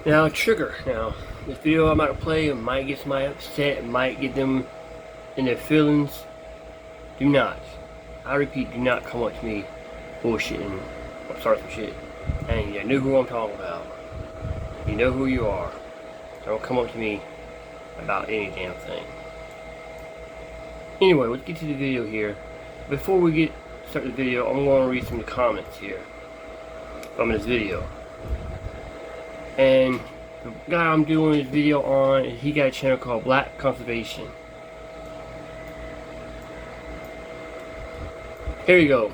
Now, trigger. Now, this video I'm about to play might get somebody upset, might get them in their feelings. Do not, I repeat, do not come up to me bullshitting or start some shit. And you know who I'm talking about. You know who you are. Don't come up to me about any damn thing. Anyway, let's get to the video here. Before we start the video, I'm going to read some of the comments here from this video. And the guy I'm doing this video on, he got a channel called Black Conservation. Here you go.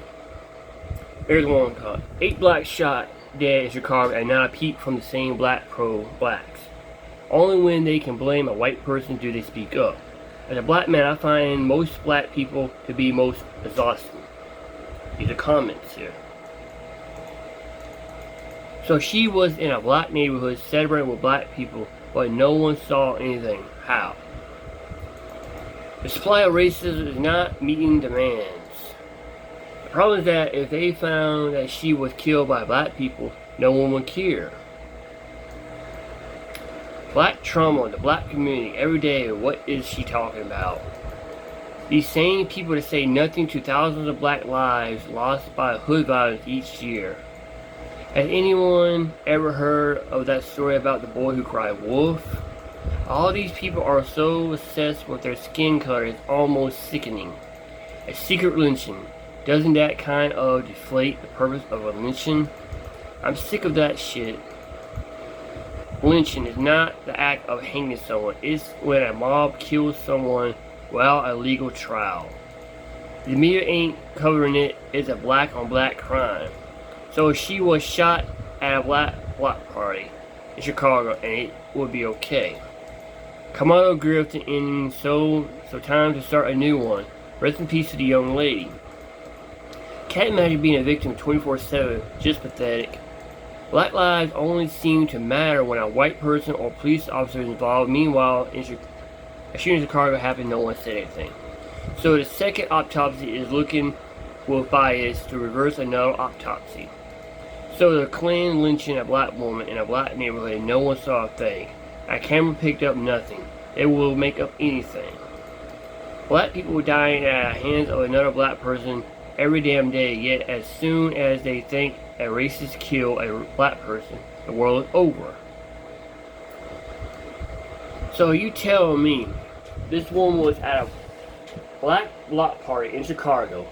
Here's one called 8 blacks shot dead in Chicago and not a peep from the same black pro-blacks. Only when they can blame a white person do they speak up. As a black man, I find most black people to be most exhausting. These are comments here. So she was in a black neighborhood celebrating with black people, but no one saw anything. How? The supply of racism is not meeting demands. The problem is that if they found that she was killed by black people, no one would care. Black trauma, the black community, every day, what is she talking about? These same people that say nothing to thousands of black lives lost by hood violence each year. Has anyone ever heard of that story about the boy who cried wolf? All these people are so obsessed with their skin color, it's almost sickening. A secret lynching. Doesn't that kind of deflate the purpose of a lynching? I'm sick of that shit. Lynching is not the act of hanging someone. It's when a mob kills someone without a legal trial. The media ain't covering it. It's a black on black crime. So she was shot at a black block party in Chicago and it would be okay. Kamala Griffin ending, so time to start a new one. Rest in peace to the young lady. Can't imagine being a victim 24/7, just pathetic. Black lives only seem to matter when a white person or police officer is involved. Meanwhile, a shooting in Chicago happened, no one said anything. So the second autopsy is looking with bias to reverse another autopsy. So the Klan lynching a black woman in a black neighborhood and no one saw a thing. A camera picked up nothing. It will make up anything. Black people dying at the hands of another black person every damn day, yet as soon as they think a racist kill a black person, the world is over. So you tell me this woman was at a black block party in Chicago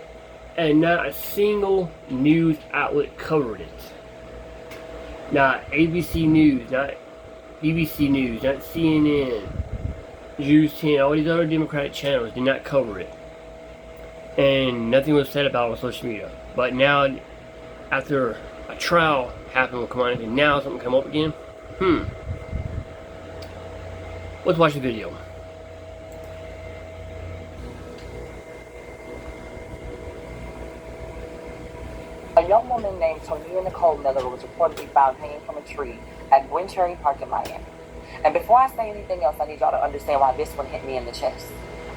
and not a single news outlet covered it. Not ABC News, not BBC News, not CNN, News 10, all these other Democratic channels did not cover it. And nothing was said about it on social media. But now, after a trial happened with Kamala, and now something come up again? Let's watch the video. A young woman named Tonia Nicole Miller was reportedly found hanging from a tree at Gwen Cherry Park in Miami. And before I say anything else, I need y'all to understand why this one hit me in the chest.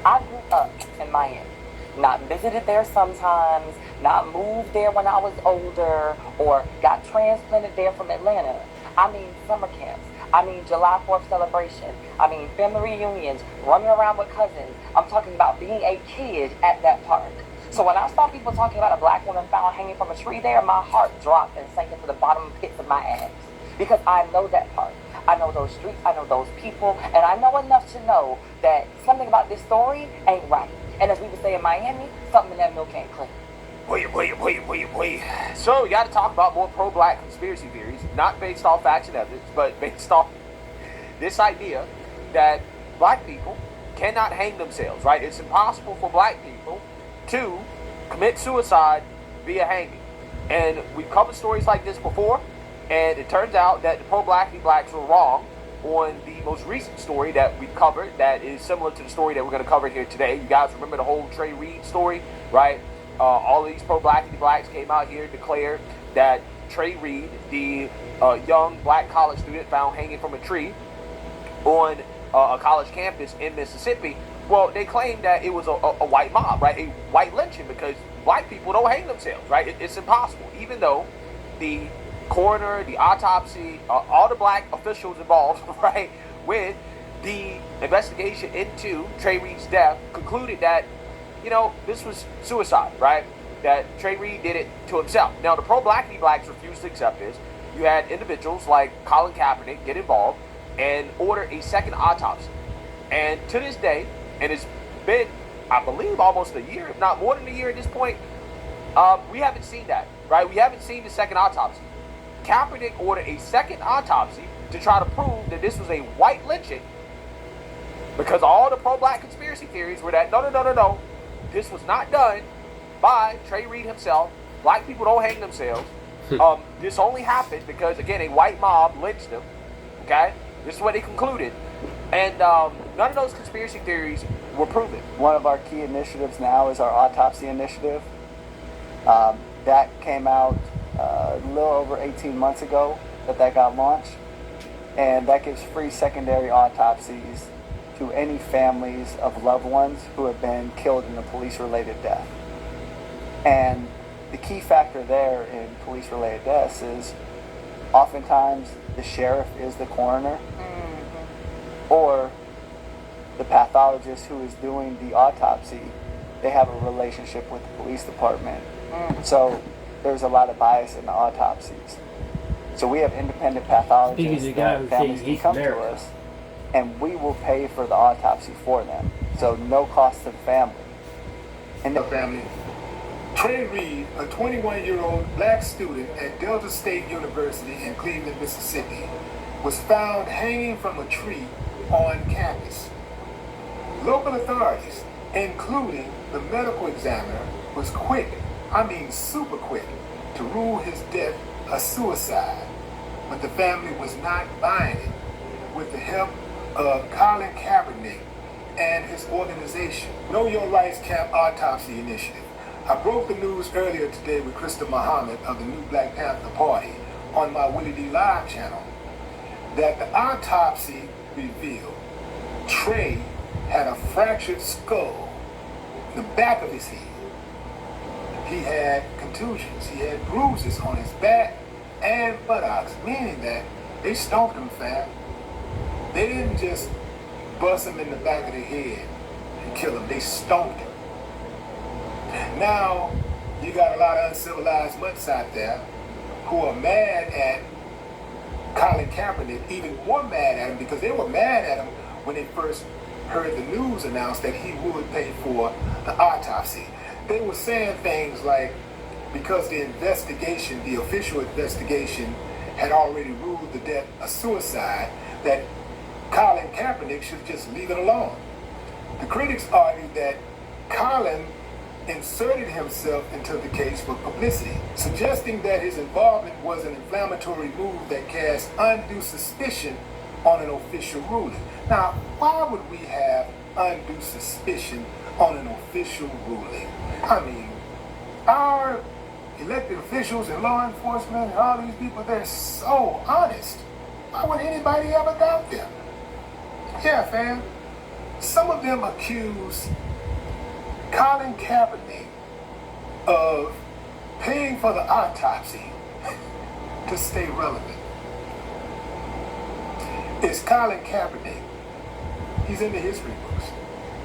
I grew up in Miami. Not visited there sometimes, not moved there when I was older, or got transplanted there from Atlanta. I mean summer camps. I mean July 4th celebration. I mean family reunions, running around with cousins. I'm talking about being a kid at that park. So when I saw people talking about a black woman found hanging from a tree there, my heart dropped and sank into the bottom pits of my ass. Because I know that park. I know those streets, I know those people, and I know enough to know that something about this story ain't right. And as we would say in Miami, something in that milk ain't clean. Wait. So we got to talk about more pro-black conspiracy theories, not based off facts and evidence, but based off this idea that black people cannot hang themselves, right? It's impossible for black people to commit suicide via hanging. And we've covered stories like this before, and it turns out that the pro-black blacks were wrong on the most recent story that we covered that is similar to the story that we're going to cover here today. You guys remember the whole Trey Reed story, right? All of these pro-black blacks came out here and declared that Trey Reed, the young black college student found hanging from a tree on a college campus in Mississippi, well, they claimed that it was a white mob, right? A white lynching, because black people don't hang themselves, right? It's impossible. Even though the coroner, the autopsy, all the black officials involved, right, with the investigation into Trey Reed's death concluded that, this was suicide, right? That Trey Reed did it to himself. Now, the pro-blackity blacks refused to accept this. You had individuals like Colin Kaepernick get involved and order a second autopsy. And to this day, and it's been, I believe, almost a year, if not more than a year at this point, we haven't seen that, right? We haven't seen the second autopsy. Kaepernick ordered a second autopsy to try to prove that this was a white lynching, because all the pro-black conspiracy theories were that, no, this was not done by Trey Reed himself. Black people don't hang themselves. This only happened because, again, a white mob lynched him. Okay? This is what they concluded. And none of those conspiracy theories were proven. One of our key initiatives now is our autopsy initiative. That came out a little over 18 months ago that got launched. And that gives free secondary autopsies to any families of loved ones who have been killed in a police-related death. And the key factor there in police-related deaths is oftentimes the sheriff is the coroner, or the pathologist who is doing the autopsy, they have a relationship with the police department. So there's a lot of bias in the autopsies. So we have independent pathologists that families can come to us, and we will pay for the autopsy for them. So no cost to the family. And the family. Trey Reed, a 21-year-old black student at Delta State University in Cleveland, Mississippi, was found hanging from a tree on campus. Local authorities, including the medical examiner, was quick, super quick, to rule his death a suicide. But the family was not buying it. With the help of Colin Kaepernick and his organization, Know Your Rights Camp Autopsy Initiative, I broke the news earlier today with Krista Muhammad of the New Black Panther Party on my Willie D Live channel that the autopsy revealed Trey had a fractured skull in the back of his head. He had contusions. He had bruises on his back and buttocks, meaning that they stomped him, fam. They didn't just bust him in the back of the head and kill him. They stomped him. Now, you got a lot of uncivilized mutts out there who are mad at Colin Kaepernick, even more mad at him because they were mad at him when they first heard the news announced that he would pay for the autopsy. They were saying things like, because the investigation, the official investigation, had already ruled the death a suicide, that Colin Kaepernick should just leave it alone. The critics argued that Colin inserted himself into the case for publicity, suggesting that his involvement was an inflammatory move that cast undue suspicion on an official ruling. Now, why would we have undue suspicion on an official ruling? Our elected officials and law enforcement and all these people, they're so honest. Why would anybody ever doubt them? Yeah, fam. Some of them accuse Colin Kaepernick of paying for the autopsy to stay relevant. It's Colin Kaepernick. He's in the history books.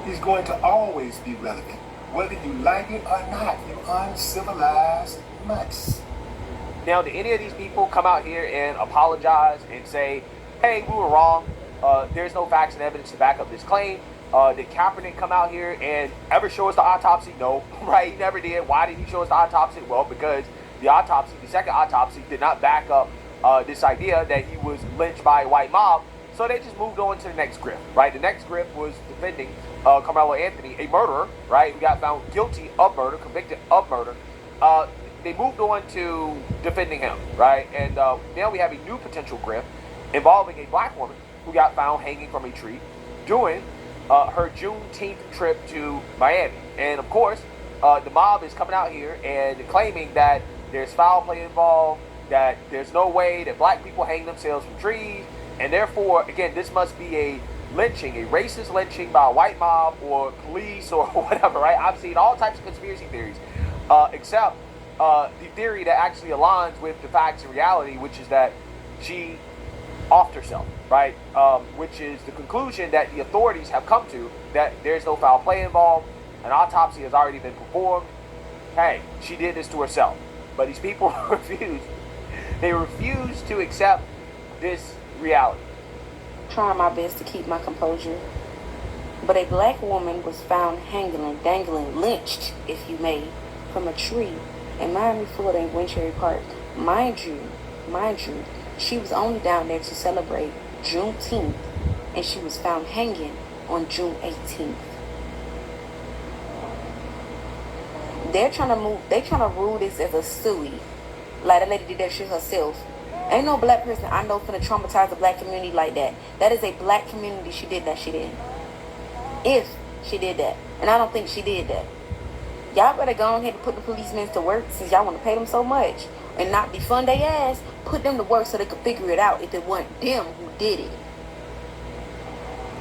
He's going to always be relevant, whether you like it or not, you uncivilized nuts. Now, did any of these people come out here and apologize and say, hey, we were wrong, there's no facts and evidence to back up this claim? Did Kaepernick come out here and ever show us the autopsy? No, right? He never did. Why did he show us the autopsy? Well, because the autopsy, the second autopsy, did not back up this idea that he was lynched by a white mob. So they just moved on to the next grift, right? The next grift was defending Carmelo Anthony, a murderer, right? Who got found guilty of murder, convicted of murder. They moved on to defending him, right? And now we have a new potential grift involving a black woman who got found hanging from a tree doing her Juneteenth trip to Miami. And of course, the mob is coming out here and claiming that there's foul play involved, that there's no way that black people hang themselves from trees, and therefore, again, this must be a lynching, a racist lynching by a white mob or police or whatever, right? I've seen all types of conspiracy theories, except the theory that actually aligns with the facts and reality, which is that she offed herself, right? Which is the conclusion that the authorities have come to, that there's no foul play involved, an autopsy has already been performed. Hey, she did this to herself. But these people refuse. They refuse to accept this reality. Trying my best to keep my composure. But a black woman was found hanging, dangling, lynched, if you may, from a tree in Miami, Florida, in Winterry Park. Mind you, she was only down there to celebrate Juneteenth, and she was found hanging on June 18th. They're trying to rule this as a suey. Like, that lady did that shit herself. Ain't no black person I know finna traumatize the black community like that. That is a black community she did that shit in. If she did that. And I don't think she did that. Y'all better go ahead and put the policemen to work, since y'all want to pay them so much, and not defund their ass. Put them to work so they could figure it out if it wasn't them who did it.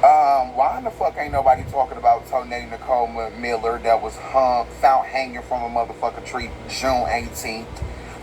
Why in the fuck ain't nobody talking about Tonae Nicole Miller that was found hanging from a motherfucking tree June 18th,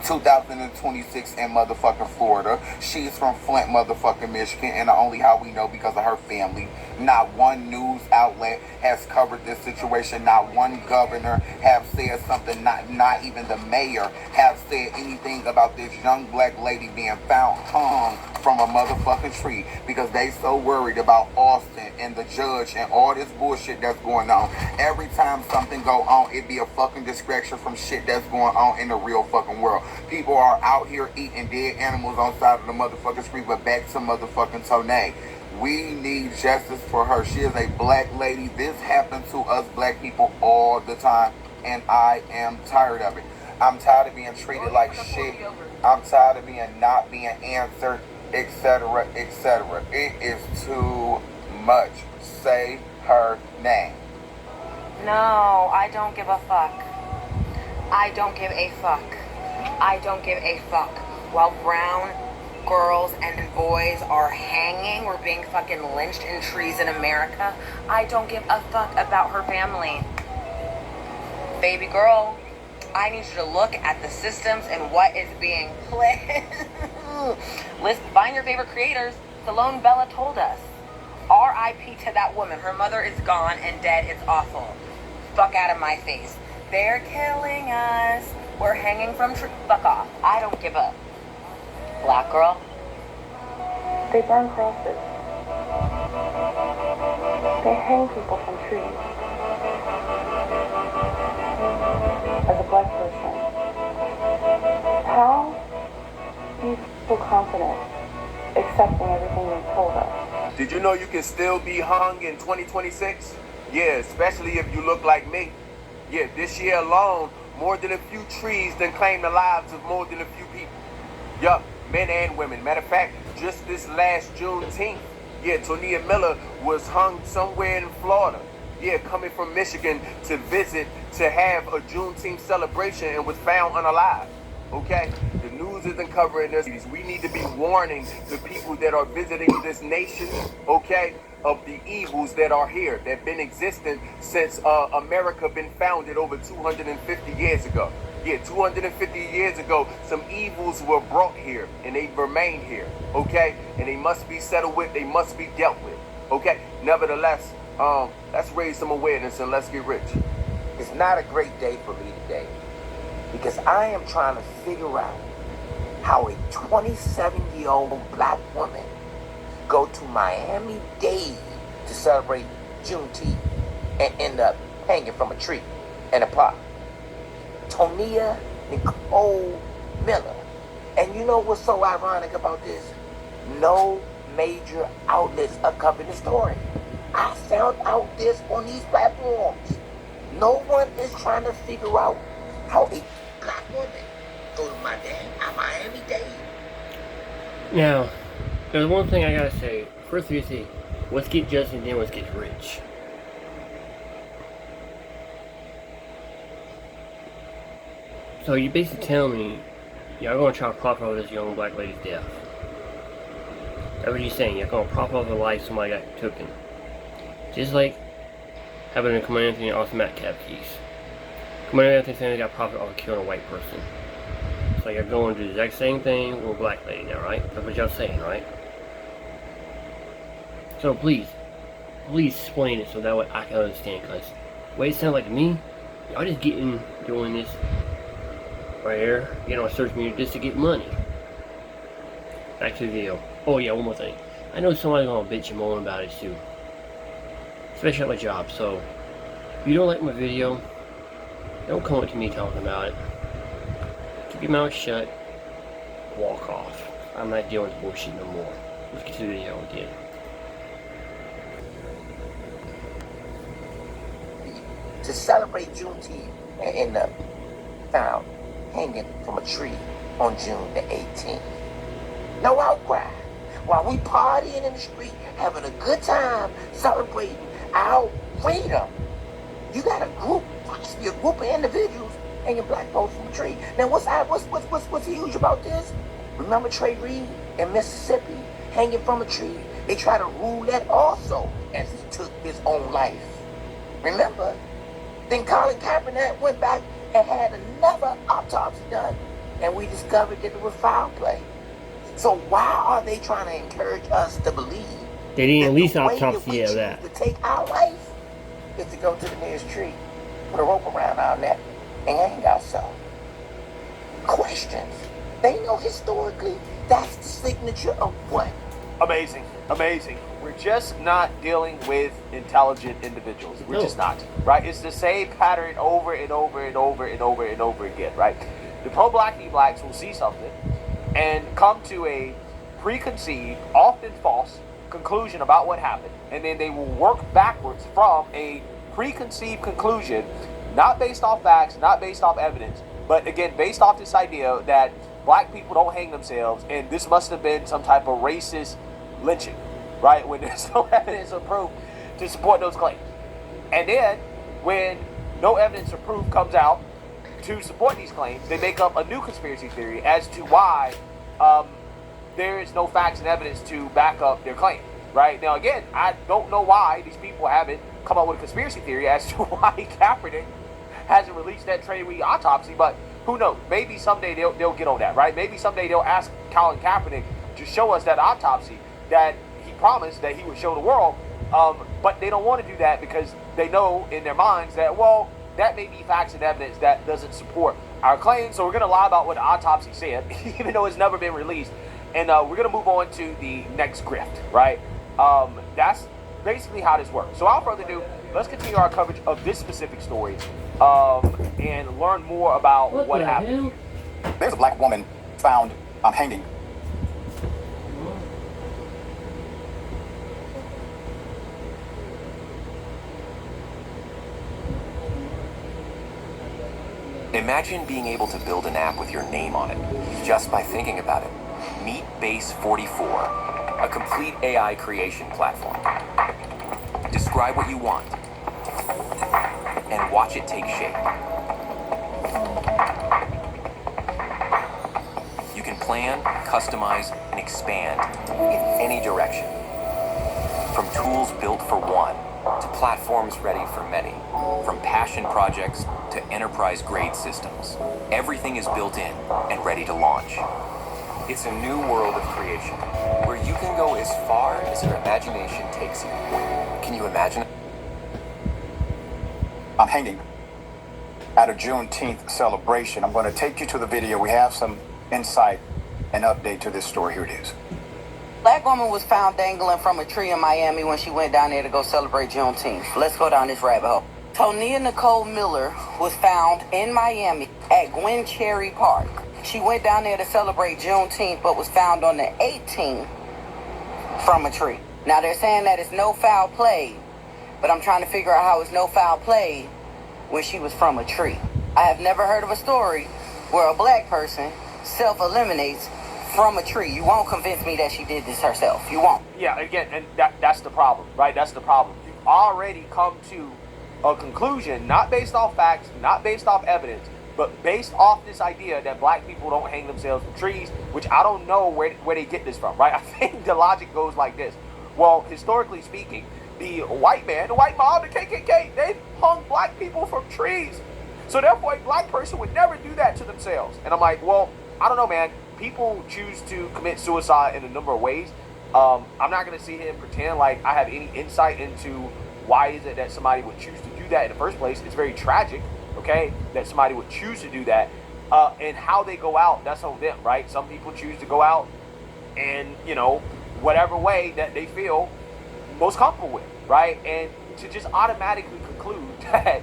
2026 in motherfucking Florida? She's from Flint, motherfucking Michigan, and only how we know because of her family. Not one news outlet has covered this situation. Not one governor have said something. Not even the mayor have said anything about this young black lady being found hung from a motherfucking tree because they so worried about Austin and the judge and all this bullshit that's going on. Every time something go on, it be a fucking distraction from shit that's going on in the real fucking world. People are out here eating dead animals on side of the motherfucking street, but back to motherfucking Tonae. We need justice for her. She is a black lady. This happens to us black people all the time, and I am tired of it. I'm tired of being treated like shit. I'm tired of not being answered, etc., etc. It is too much. Say her name. No, I don't give a fuck. I don't give a fuck. I don't give a fuck. While brown girls and boys are hanging or being fucking lynched in trees in America, I don't give a fuck about her family. Baby girl, I need you to look at the systems and what is being played. Find your favorite creators. Salone Bella told us. R.I.P. to that woman. Her mother is gone and dead. It's awful. Fuck out of my face. They're killing us. We're hanging from trees. Fuck off. I don't give up. Black girl. They burn crosses. They hang people from trees. As a black person, how do you feel confident accepting everything they've told us? Did you know you can still be hung in 2026? Yeah, especially if you look like me. Yeah, this year alone, more than a few trees done claimed the lives of more than a few people. Yup, men and women. Matter of fact, just this last Juneteenth, yeah, Tonia Miller was hung somewhere in Florida. Yeah, coming from Michigan to visit, to have a Juneteenth celebration, and was found unalive. Okay? The news isn't covering this. We need to be warning the people that are visiting this nation, okay, of the evils that are here, that have been existing since America been founded over 250 years ago. Yeah, 250 years ago, some evils were brought here, and they remain here, okay? And they must be settled with, they must be dealt with, okay? Nevertheless, let's raise some awareness and let's get rich. It's not a great day for me today, because I am trying to figure out how a 27-year-old black woman go to Miami-Dade to celebrate Juneteenth and end up hanging from a tree in a park. Tonia Nicole Miller. And you know what's so ironic about this? No major outlets are covering the story. I found out this on these platforms. No one is trying to figure out how a black woman go to Miami-Dade. Now, there's one thing I gotta say. First, we say, let's get justice, and then let's get rich. So you basically tell me y'all gonna try to profit off this young black lady's death. That's what you're saying. You're gonna profit off the life somebody got taken. Just like happened in Command Anthony and Austin Metcalf case. Come on, everything saying they got profit off of killing a white person. So you're going to do the exact same thing with a black lady now, right? That's what y'all saying, right? So please explain it so that way I can understand. Cause the way it sounds like to me, y'all just doing this right here, getting on search media just to get money. Back to the video. Oh yeah, one more thing. I know somebody's gonna bitch and moan about it too. Especially at my job, so if you don't like my video, don't come up to me talking about it. Keep your mouth shut, walk off. I'm not dealing with bullshit no more. Let's get to the video again. To celebrate Juneteenth and end up found hanging from a tree on June the 18th. No outcry. While we partying in the street, having a good time, celebrating our freedom, you got a group, possibly a group of individuals hanging black folks from a tree. Now what's huge about this? Remember Trey Reed in Mississippi hanging from a tree? They tried to rule that also as he took his own life. Remember? Then Colin Kaepernick went back and had another autopsy done, and we discovered that it was foul play. So why are they trying to encourage us to believe they didn't at least the way autopsy that we that. choose to take our life is to go to the nearest tree, put a rope around our neck, and hang ourselves? Questions. They know historically that's the signature of what? Amazing. We're just not dealing with intelligent individuals. We're just not, right? It's the same pattern over and over and over and over and over again, right? The pro-black blacks will see something and come to a preconceived, often false conclusion about what happened, and then they will work backwards from a preconceived conclusion, not based off facts, not based off evidence, but again based off this idea that black people don't hang themselves, and this must have been some type of racist lynching, right? When there's no evidence or proof to support those claims. And then when no evidence or proof comes out to support these claims, they make up a new conspiracy theory as to why there is no facts and evidence to back up their claim, right? Now again, I don't know why these people haven't come up with a conspiracy theory as to why Kaepernick hasn't released that Trey Reed autopsy, but who knows? Maybe someday they'll get on that, right? Maybe someday they'll ask Colin Kaepernick to show us that autopsy that he promised that he would show the world, but they don't want to do that because they know in their minds that, well, that may be facts and evidence that doesn't support our claim, so we're going to lie about what the autopsy said, even though it's never been released, and we're going to move on to the next grift, right? That's basically how this works. So without further ado, let's continue our coverage of this specific story and learn more about what happened. There's a black woman found hanging. Imagine being able to build an app with your name on it, just by thinking about it. Meet Base 44, a complete AI creation platform. Describe what you want, and watch it take shape. You can plan, customize, and expand in any direction. From tools built for one, to platforms ready for many. From passion projects to enterprise-grade systems. Everything is built in and ready to launch. It's a new world of creation, where you can go as far as your imagination takes you. Can you imagine? I'm hanging at a Juneteenth celebration. I'm going to take you to the video. We have some insight and update to this story. Here it is. Black woman was found dangling from a tree in Miami when she went down there to go celebrate Juneteenth. Let's go down this rabbit hole. Tonia Nicole Miller was found in Miami at Gwen Cherry Park. She went down there to celebrate Juneteenth, but was found on the 18th from a tree. Now they're saying that it's no foul play, but I'm trying to figure out how it's no foul play when she was from a tree. I have never heard of a story where a black person self-eliminates from a tree. You won't convince me that she did this herself. You won't. Yeah, again, and that's the problem, right? That's the problem. You've already come to a conclusion, not based off facts, not based off evidence, but based off this idea that black people don't hang themselves from trees, which I don't know where they get this from, right? I think the logic goes like this. Well, historically speaking, the white man, the white mob, the KKK, they've hung black people from trees So therefore, a black person would never do that to themselves. And I'm like, well, I don't know, man. People choose to commit suicide in a number of ways. I'm not going to sit here and pretend like I have any insight into why is it that somebody would choose to do that in the first place. It's very tragic, okay, that somebody would choose to do that. And how they go out, that's on them, right? Some people choose to go out in, you know, whatever way that they feel most comfortable with, right? And to just automatically conclude that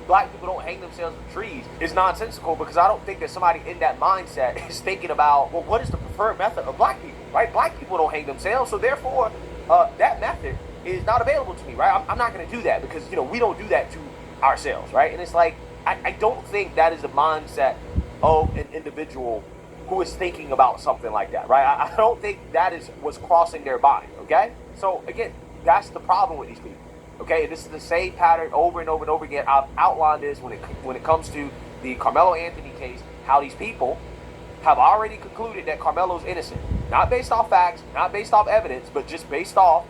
black people don't hang themselves from trees is nonsensical, because I don't think that somebody in that mindset is thinking about, well, what is the preferred method of black people, right? Black people don't hang themselves, so therefore that method is not available to me, right? I'm not going to do that because, you know, we don't do that to ourselves, right? And it's like, I don't think that is the mindset of an individual who is thinking about something like that, right? I don't think that is what's crossing their mind, okay? So again, that's the problem with these people. Okay, this is the same pattern over and over and over again. I've outlined this when it comes to the Carmelo Anthony case, how these people have already concluded that Carmelo's innocent. Not based off facts, not based off evidence, but just based off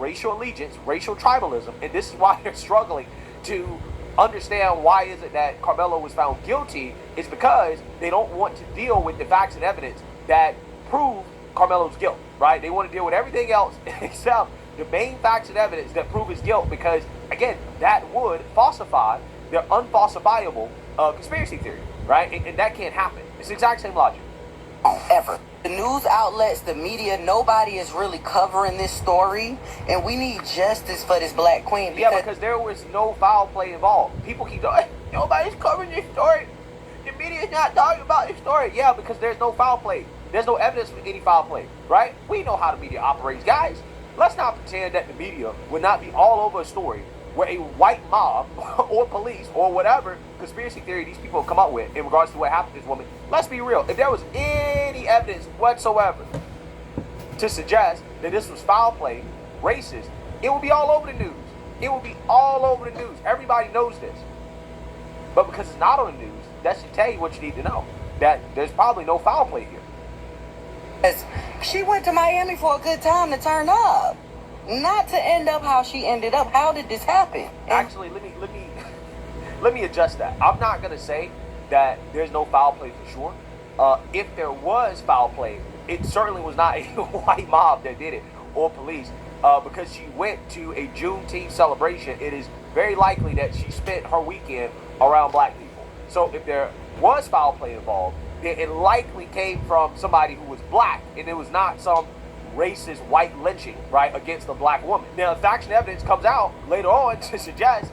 racial allegiance, racial tribalism. And this is why they're struggling to understand why is it that Carmelo was found guilty. It's because they don't want to deal with the facts and evidence that prove Carmelo's guilt, right? They want to deal with everything else except the main facts and evidence that prove his guilt, because again, that would falsify their unfalsifiable conspiracy theory, right? And that can't happen. It's the exact same logic. Ever. The news outlets, the media, nobody is really covering this story, and we need justice for this black queen. Because there was no foul play involved. People keep going, hey, nobody's covering this story. The media is not talking about this story. Yeah, because there's no foul play. There's no evidence for any foul play, right? We know how the media operates, guys. Let's not pretend that the media would not be all over a story where a white mob or police or whatever conspiracy theory these people have come up with in regards to what happened to this woman. Let's be real. If there was any evidence whatsoever to suggest that this was foul play, racist, it would be all over the news. It would be all over the news. Everybody knows this. But because it's not on the news, that should tell you what you need to know. That there's probably no foul play here. She went to Miami for a good time to turn up, not to end up how she ended up. How did this happen? Actually, let me adjust that. I'm not gonna say that there's no foul play for sure. If there was foul play, it certainly was not a white mob that did it or police. Because she went to a Juneteenth celebration, it is very likely that she spent her weekend around black people. So if there was foul play involved, then it likely came from somebody who was black, and it was not some racist white lynching, right, against a black woman. Now, if facts and evidence comes out later on to suggest